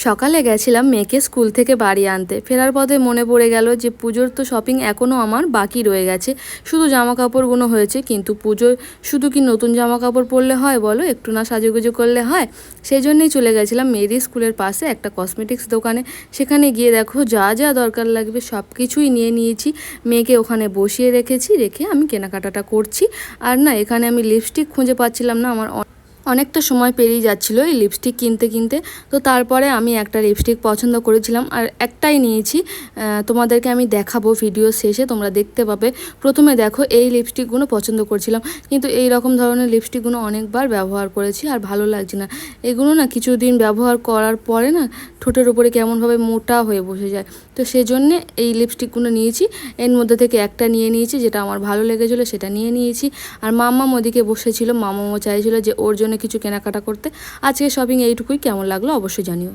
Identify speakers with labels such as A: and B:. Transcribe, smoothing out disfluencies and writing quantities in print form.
A: সকালে গেছিলাম মেয়েকে স্কুল থেকে বাড়ি আনতে। ফেরার পথে মনে পড়ে গেল যে পুজোর তো শপিং এখনও আমার বাকি রয়ে গেছে। শুধু জামা কাপড়গুলো হয়েছে, কিন্তু পুজোর শুধু কি নতুন জামা কাপড় পরলে হয় বলো, একটু না সাজুগুজু করলে হয়? সেই জন্যই চলে গেছিলাম মেয়েরই স্কুলের পাশে একটা কসমেটিক্স দোকানে। সেখানে গিয়ে দেখো যা যা দরকার লাগবে সব কিছুই নিয়ে নিয়েছি। মেয়েকে ওখানে বসিয়ে রেখে আমি কেনাকাটাটা করছি। আর না, এখানে আমি লিপস্টিক খুঁজে পাচ্ছিলাম না। আমার অনেকটা সময় পেরিয়ে যাচ্ছিলো এই লিপস্টিক কিনতে কিনতে। তো তারপরে আমি একটা লিপস্টিক পছন্দ করেছিলাম আর একটাই নিয়েছি। তোমাদেরকে আমি দেখাবো ভিডিও শেষে, তোমরা দেখতে পাবে। প্রথমে দেখো এই লিপস্টিকগুলো পছন্দ করছিলাম, কিন্তু এই রকম ধরনের লিপস্টিকগুলো অনেকবার ব্যবহার করেছি আর ভালো লাগছে না। এগুলো না কিছুদিন ব্যবহার করার পরে না ঠোঁটের উপরে কেমনভাবে মোটা হয়ে বসে যায়। তো সেজন্যে এই লিপস্টিকগুলো নিয়েছি। এর মধ্যে থেকে একটা নিয়ে নিয়েছি, যেটা আমার ভালো লেগেছিলো সেটা নিয়ে নিয়েছি। আর মাম্মাম ওদিকে বসেছিল, মাম্মামও চাইছিল যে ওর জন্য কিছু কেনাকাটা করতে। আজকে শপিং এইটুকুই। কেমন লাগলো অবশ্যই জানিও।